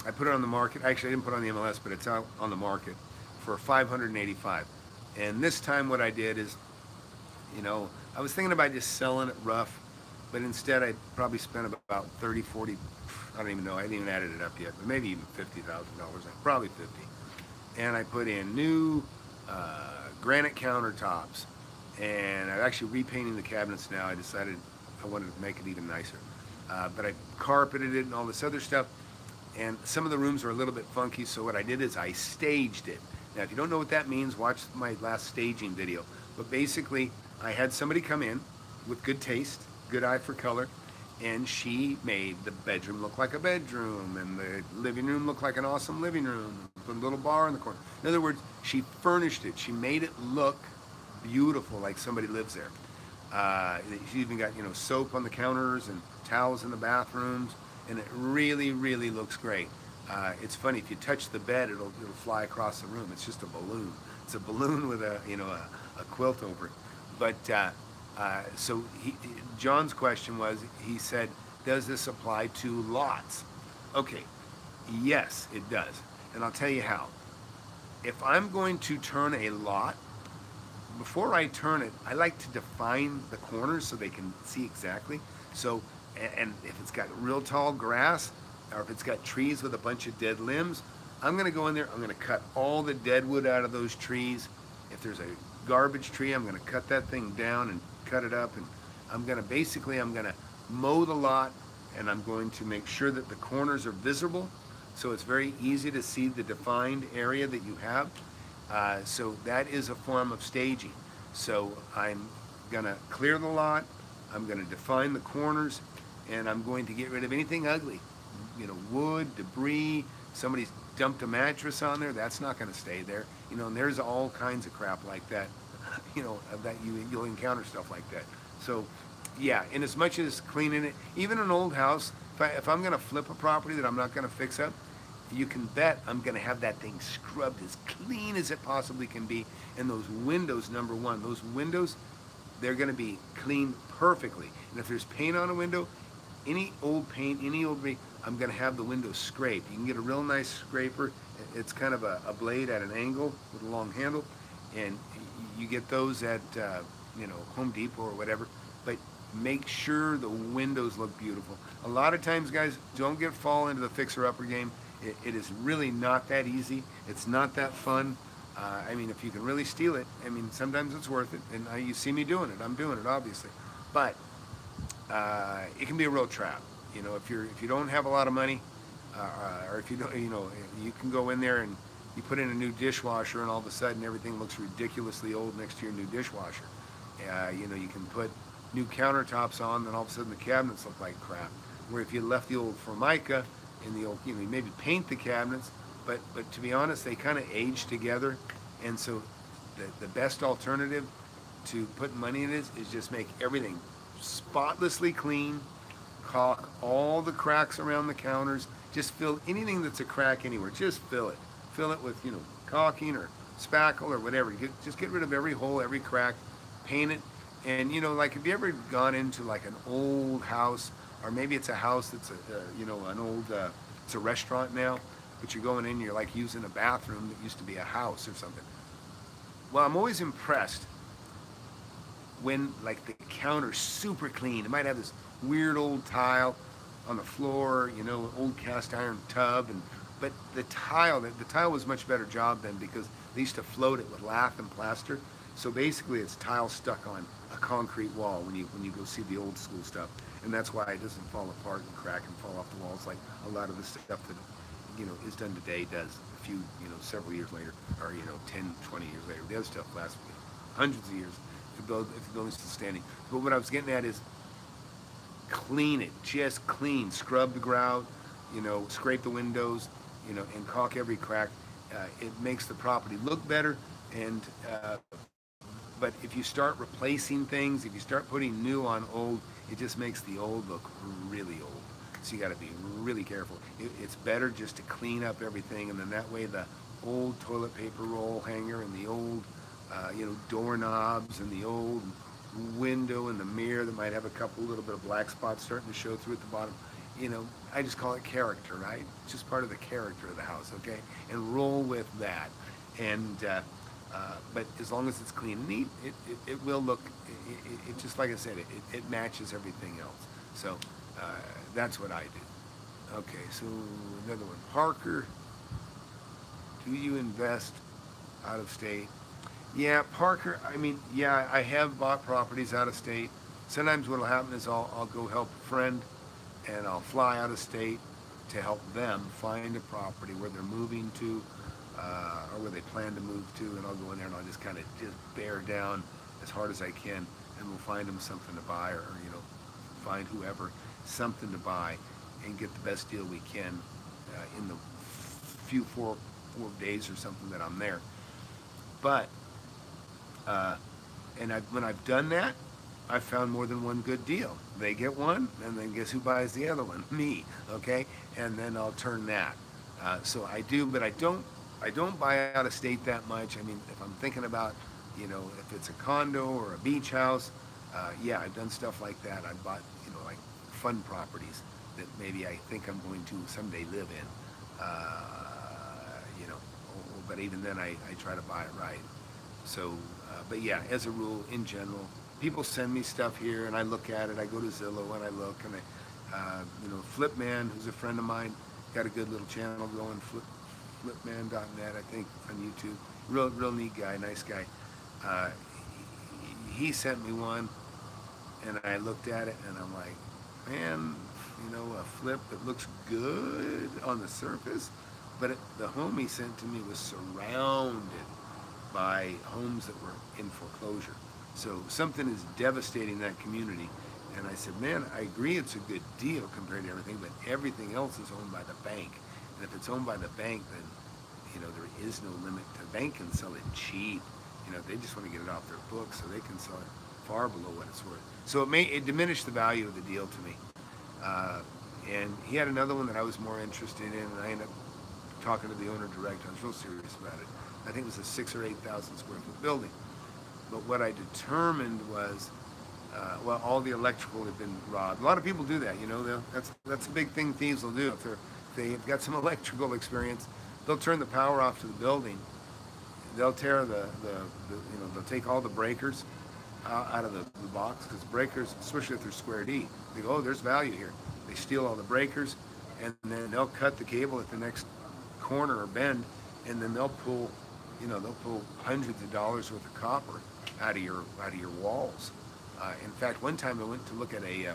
I put it on the market. Actually, I didn't put it on the MLS, but it's out on the market for $585. And this time what I did is, I was thinking about just selling it rough, but instead I probably spent about 30, 40, I don't even know, I haven't even added it up yet, but maybe even $50,000, probably 50. And I put in new granite countertops, and I'm actually repainting the cabinets now. I decided I wanted to make it even nicer. But I carpeted it and all this other stuff, and some of the rooms are a little bit funky, so what I did is I staged it. Now, if you don't know what that means, watch my last staging video. But basically, I had somebody come in with good taste, good eye for color, and she made the bedroom look like a bedroom, and the living room look like an awesome living room, put a little bar in the corner. In other words, she furnished it. She made it look beautiful, like somebody lives there. She even got, soap on the counters and towels in the bathrooms, and it really, really looks great. It's funny, if you touch the bed, it'll fly across the room. It's just a balloon. It's a balloon with a quilt over it. But so John's question was, he said, does this apply to lots? Okay, yes, it does. And I'll tell you how. If I'm going to turn a lot, before I turn it, I like to define the corners so they can see exactly. So, and if it's got real tall grass, or if it's got trees with a bunch of dead limbs, I'm going to go in there, I'm going to cut all the dead wood out of those trees. If there's a garbage tree, I'm going to cut that thing down and cut it up, and I'm going to mow the lot, and I'm going to make sure that the corners are visible, so it's very easy to see the defined area that you have. So that is a form of staging. So I'm going to clear the lot, I'm going to define the corners, and I'm going to get rid of anything ugly. Wood, debris, somebody's dumped a mattress on there, that's not going to stay there. And there's all kinds of crap like that, that you'll encounter stuff like that. So, yeah, and as much as cleaning it, even an old house, if I'm going to flip a property that I'm not going to fix up, you can bet I'm going to have that thing scrubbed as clean as it possibly can be. And those windows, number one, those windows, they're going to be cleaned perfectly. And if there's paint on a window, any old paint, any old paint, I'm going to have the window scraped. You can get a real nice scraper. It's kind of a blade at an angle with a long handle, and you get those at Home Depot or whatever. But make sure the windows look beautiful. A lot of times, guys, don't fall into the fixer-upper game. It is really not that easy. It's not that fun. If you can really steal it, sometimes it's worth it. And you see me doing it. I'm doing it, obviously. But it can be a real trap. If you don't have a lot of money, or if you don't, you can go in there and you put in a new dishwasher, and all of a sudden everything looks ridiculously old next to your new dishwasher. You can put new countertops on, then all of a sudden the cabinets look like crap. Where if you left the old Formica and the old, you maybe paint the cabinets, but to be honest, they kind of age together, and so the best alternative to putting money in is just make everything spotlessly clean, caulk all the cracks around the counters, just fill anything that's a crack anywhere, just fill it with caulking or spackle or whatever. Just get rid of every hole, every crack, paint it. And like, have you ever gone into like an old house, or maybe it's a house that's an old it's a restaurant now, but you're going in, you're like using a bathroom that used to be a house or something. Well, I'm always impressed when like the counter's super clean. It might have this weird old tile on the floor, old cast iron tub, but the tile was much better job then, because they used to float it with lath and plaster. So basically, it's tile stuck on a concrete wall when you go see the old school stuff, and that's why it doesn't fall apart and crack and fall off the walls like a lot of the stuff that is done today does a few several years later, or 10, 20 years later. The other stuff lasts hundreds of years if the building's still standing. But what I was getting at is, clean it, just clean, scrub the grout, scrape the windows, and caulk every crack. It makes the property look better, and but if you start replacing things, if you start putting new on old, it just makes the old look really old. So you got to be really careful. It's better just to clean up everything, and then that way the old toilet paper roll hanger and the old doorknobs and the old window and the mirror that might have a little bit of black spots starting to show through at the bottom. I just call it character, right? It's just part of the character of the house, okay? And roll with that. And but as long as it's clean and neat, it will look. It just like I said, it matches everything else. So that's what I do. Okay, so another one, Parker. Do you invest out of state? Yeah, Parker, I have bought properties out of state. Sometimes what'll happen is I'll go help a friend, and I'll fly out of state to help them find a property where they're moving to, or where they plan to move to, and I'll go in there and I'll just kind of bear down as hard as I can, and we'll find them something to buy, or find whoever something to buy, and get the best deal we can in the few four days or something that I'm there. But when I've done that, I've found more than one good deal. They get one, and then guess who buys the other one? Me, okay? And then I'll turn that. So I do, but I don't buy out of state that much. If I'm thinking about, if it's a condo or a beach house, yeah, I've done stuff like that. I bought, like fun properties that maybe I think I'm going to someday live in, but even then I try to buy it right. So, but yeah, as a rule, in general, people send me stuff here, and I look at it. I go to Zillow and I look, and Flipman, who's a friend of mine, got a good little channel going, flipman.net, I think, on YouTube. Real neat guy, nice guy. He sent me one, and I looked at it, and I'm like, man, a flip that looks good on the surface, but the home he sent to me was surrounded by homes that were in foreclosure. So something is devastating that community. And I said, man, I agree it's a good deal compared to everything, but everything else is owned by the bank. And if it's owned by the bank, then, there is no limit. The bank can sell it cheap. They just want to get it off their books, so they can sell it far below what it's worth. So it diminished the value of the deal to me. And he had another one that I was more interested in, and I ended up talking to the owner direct. I was real serious about it. I think it was a 6,000 or 8,000 square foot building. But what I determined was, all the electrical had been robbed. A lot of people do that, that's a big thing thieves will do. If they've got some electrical experience, they'll turn the power off to the building. They'll tear they'll take all the breakers out of the box, because breakers, especially if they're square D, they go, oh, there's value here. They steal all the breakers, and then they'll cut the cable at the next corner or bend, and then they'll pull hundreds of dollars worth of copper out of your walls. In fact, one time I went to look at a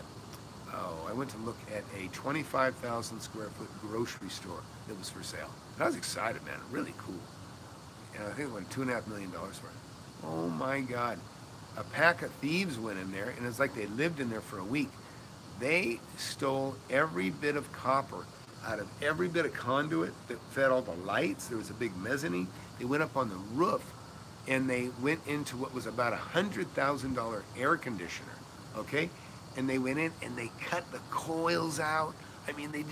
25,000 square foot grocery store that was for sale. And I was excited, man, really cool. And I think it went $2.5 million for it. Oh my God. A pack of thieves went in there, and it's like they lived in there for a week. They stole every bit of copper out of every bit of conduit that fed all the lights. There was a big mezzanine. They went up on the roof and they went into what was about $100,000 air conditioner, okay? And they went in and they cut the coils out. I mean, they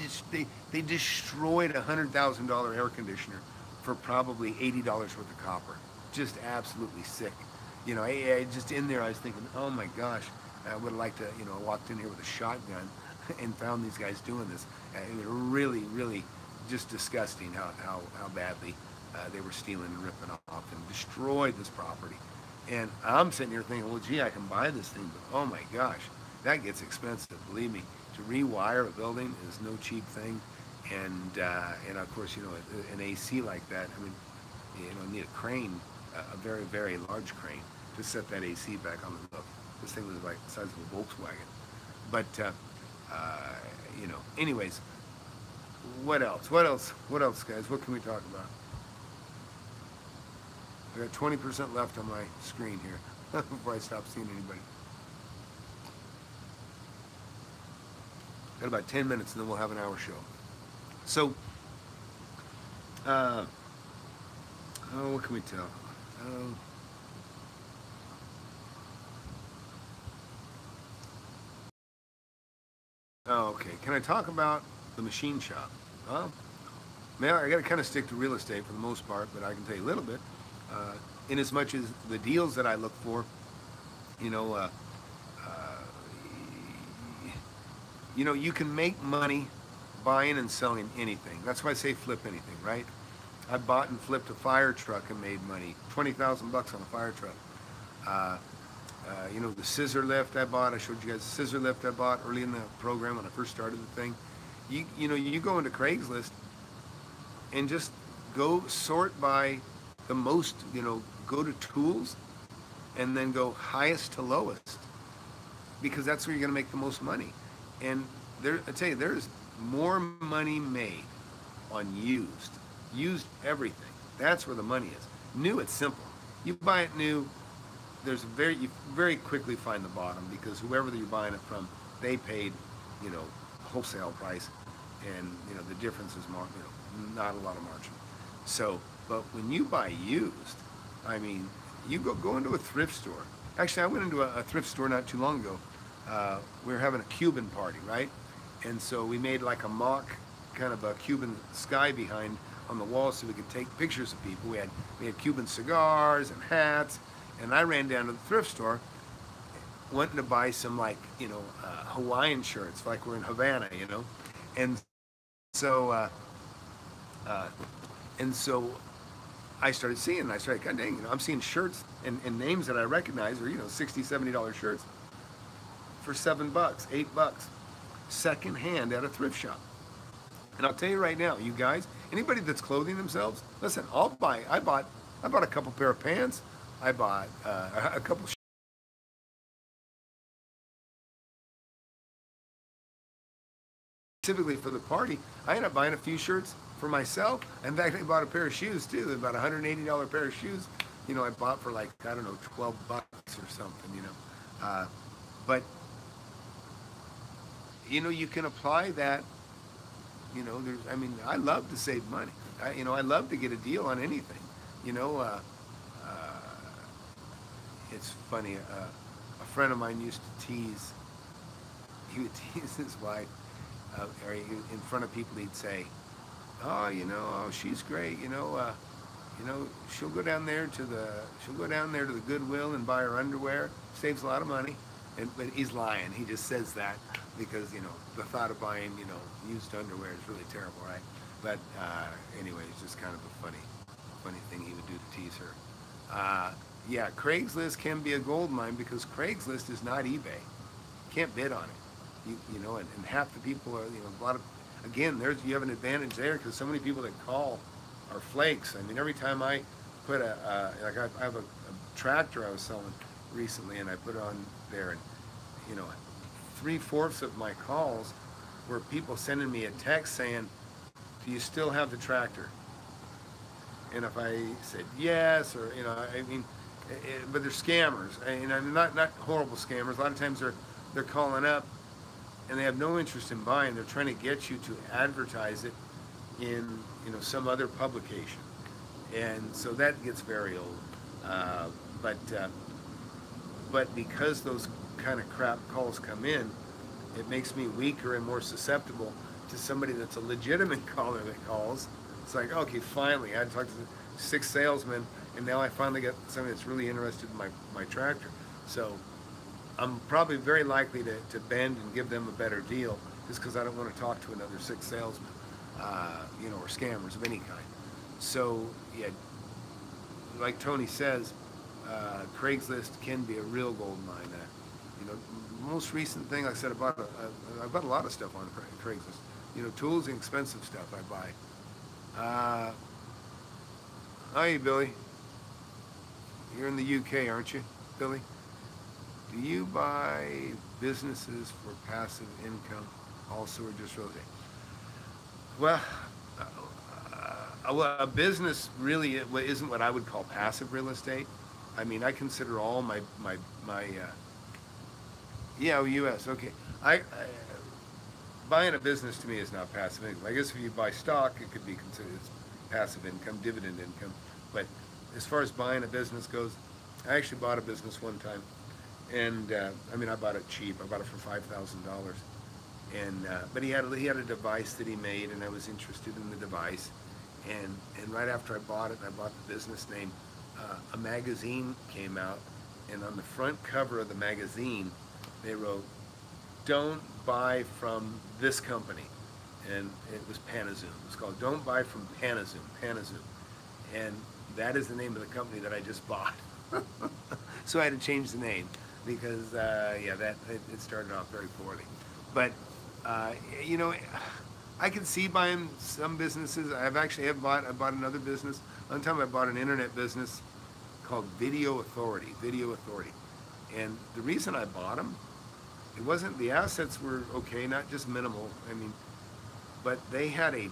destroyed a $100,000 air conditioner for probably $80 worth of copper. Just absolutely sick. You know, I just in there, I was thinking, oh my gosh, I would have liked to, you know, walked in here with a shotgun and found these guys doing this. It was really, really just disgusting how badly they were stealing and ripping off and destroyed this property. And I'm sitting here thinking, well, gee, I can buy this thing, but oh my gosh, that gets expensive. Believe me, to rewire a building is no cheap thing. And of course, you know, an AC like that, I mean, you know, need a crane, a very, very large crane to set that AC back on the roof. This thing was like the size of a Volkswagen. But, you know, anyways, what else, guys? What can we talk about? I got 20% left on my screen here before I stop seeing anybody. Got about 10 minutes and then we'll have an hour show. So, what can we tell? Okay. Can I talk about the machine shop? Well, man, I got to kind of stick to real estate for the most part, but I can tell you a little bit. In as much as the deals that I look for, you know, you can make money buying and selling anything. That's why I say flip anything, right? I bought and flipped a fire truck and made money, $20,000 on a fire truck. You know, the scissor lift I bought. I showed you guys the scissor lift I bought early in the program when I first started the thing. You know, you go into Craigslist and just go sort by the most, you know, go to tools and then go highest to lowest, because that's where you're going to make the most money. And I tell you, there's more money made on used everything. That's where the money is. New, it's simple. You buy it new, you very quickly find the bottom, because whoever that you're buying it from, they paid, you know, wholesale price, and you know the difference is more, you know, not a lot of margin. So, but when you buy used, I mean, you go into a thrift store. Actually, I went into a thrift store not too long ago. We were having a Cuban party, right? And so we made like a mock kind of a Cuban sky behind on the wall so we could take pictures of people. We had Cuban cigars and hats, and I ran down to the thrift store wanting to buy some, like, you know, Hawaiian shirts, like we're in Havana, you know. And so I started seeing, God dang, you know, I'm seeing shirts and names that I recognize are, you know, $60, $70 shirts for $7, $8, second hand at a thrift shop. And I'll tell you right now, you guys, anybody that's clothing themselves, listen, I bought a couple pair of pants. I bought a couple specifically for the party. I ended up buying a few shirts for myself. In fact, I bought a pair of shoes too, about $180 pair of shoes. You know, I bought for like, I don't know, $12 or something, you know. But, you know, you can apply that. You know, I mean, I love to save money. I love to get a deal on anything. You know, it's funny. A friend of mine used to tease. He would tease his wife, or in front of people. He'd say, "Oh, you know, oh, she's great. You know, she'll go down there to the Goodwill and buy her underwear. Saves a lot of money." But he's lying. He just says that because, you know, the thought of buying, you know, used underwear is really terrible, right? But anyway, it's just kind of a funny thing he would do to tease her. Yeah, Craigslist can be a gold mine because Craigslist is not eBay. You can't bid on it. You know, and half the people are, you know, a lot of, again, you have an advantage there because so many people that call are flakes. I mean, every time I put I have a tractor I was selling recently, and I put it on there, and, you know, 3/4 of my calls were people sending me a text saying, "Do you still have the tractor?" And if I said yes, or, you know, I mean, but they're scammers, and I'm not horrible scammers. A lot of times they're calling up and they have no interest in buying. They're trying to get you to advertise it in, some other publication, and so that gets very old. Uh, but uh, but because those kind of crap calls come in, it makes me weaker and more susceptible to somebody that's a legitimate caller that calls. It's like, okay, finally, I had talked to 6 salesmen, and now I finally got somebody that's really interested in my tractor. So I'm probably very likely to bend and give them a better deal just because I don't want to talk to another 6 salesmen, or scammers of any kind. So, yeah, like Tony says, Craigslist can be a real gold mine. Most recent thing, like I said, I bought a lot of stuff on Craigslist. Tools and expensive stuff I buy. Hi, Billy. You're in the UK, aren't you, Billy? Do you buy businesses for passive income also, or just real estate? Well, a business really isn't what I would call passive real estate. I mean, I consider all my yeah, U.S. Okay, I buying a business to me is not passive income. I guess if you buy stock, it could be considered as passive income, dividend income. But as far as buying a business goes, I actually bought a business one time, and I bought it cheap. I bought it for $5,000, and but he had a device that he made, and I was interested in the device, and right after I bought it, and I bought the business name. A magazine came out, and on the front cover of the magazine, they wrote, "Don't buy from this company," and it was Panazoom. It was called "Don't Buy from Panazoom," and that is the name of the company that I just bought. So I had to change the name because it started off very poorly. But uh, you know, I can see buying some businesses. I bought another business. One time I bought an internet business called Video Authority. Video Authority, and the reason I bought them, it wasn't the assets were okay, not just minimal. But they had a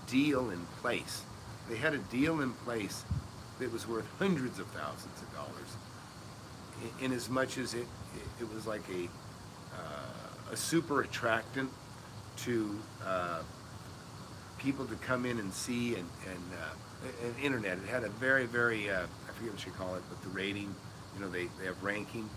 deal in place. They had a deal in place that was worth hundreds of thousands of dollars. In as much as it was like a super attractant to people to come in and see, and internet. It had a very, very I forget what you call it, but the rating. They have ranking.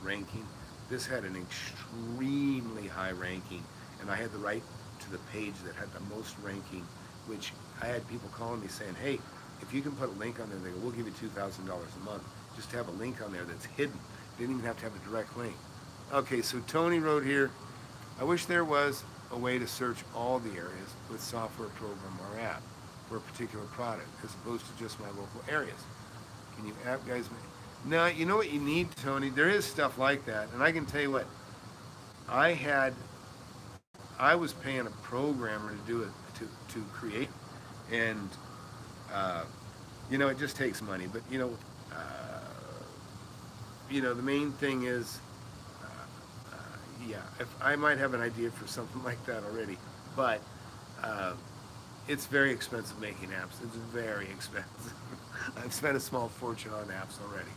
This had an extremely high ranking, and I had the right to the page that had the most ranking, which I had people calling me saying, "Hey, if you can put a link on there," they go, "We'll give you $2,000 a month just to have a link on there that's hidden. You didn't even have to have a direct link." Okay, so Tony wrote here, "I wish there was a way to search all the areas with software, program, or app for a particular product, as opposed to just my local areas. Can you app guys?" Now, you know what you need, Tony? There is stuff like that, and I can tell you what, I was paying a programmer to do it, to create, and it just takes money. But the main thing is, if I might have an idea for something like that already, but it's very expensive making apps. It's very expensive. I've spent a small fortune on apps already,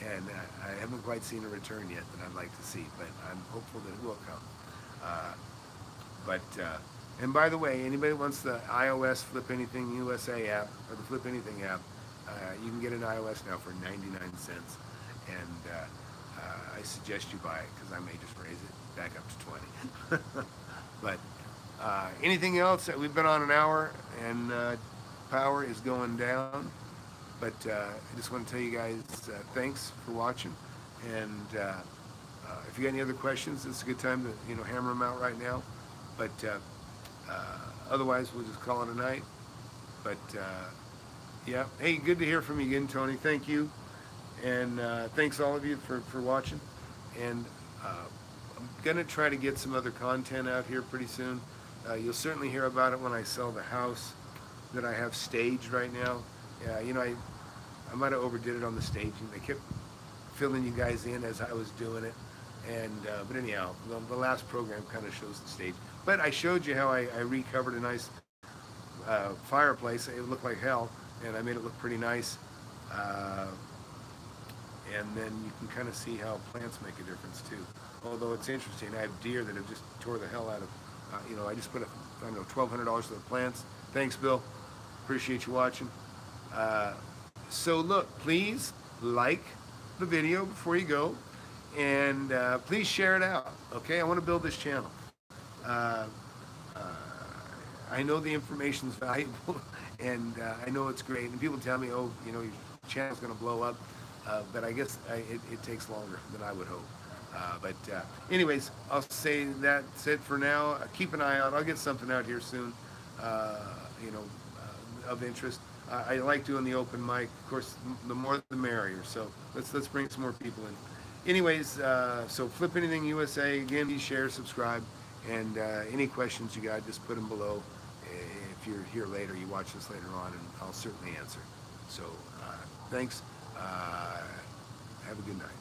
and I haven't quite seen a return yet that I'd like to see, but I'm hopeful that it will come. And by the way, anybody wants the iOS FlipAnythingUSA app, or the FlipAnything app, you can get an iOS now for 99 cents, and I suggest you buy it, because I may just raise it back up to 20. But anything else? We've been on an hour, and power is going down. But I just want to tell you guys thanks for watching. And if you got any other questions, it's a good time to hammer them out right now. But otherwise, we'll just call it a night. But yeah, hey, good to hear from you again, Tony. Thank you, and thanks all of you for watching. And I'm gonna try to get some other content out here pretty soon. You'll certainly hear about it when I sell the house that I have staged right now. Yeah, I might have overdid it on the staging. They kept filling you guys in as I was doing it, and but anyhow, the last program kind of shows the stage. But I showed you how I recovered a nice fireplace. It looked like hell, and I made it look pretty nice. and then you can kind of see how plants make a difference too. Although it's interesting, I have deer that have just tore the hell out of, I just put I don't know, $1,200 for the plants. Thanks, Bill. Appreciate you watching. Uh, so look, please like the video before you go, and please share it out. Okay, I want to build this channel. Uh, uh, I know the information's valuable, and I know it's great. And people tell me, oh, your channel's going to blow up, but I guess it takes longer than I would hope. But anyways, I'll say that's it for now. Keep an eye out. I'll get something out here soon, you know, of interest. I like doing the open mic. Of course, the more the merrier. So let's bring some more people in. Anyways, so FlipAnythingUSA, again, please share, subscribe, and any questions you got, just put them below. If you're here later, you watch this later on, and I'll certainly answer. So thanks. Have a good night.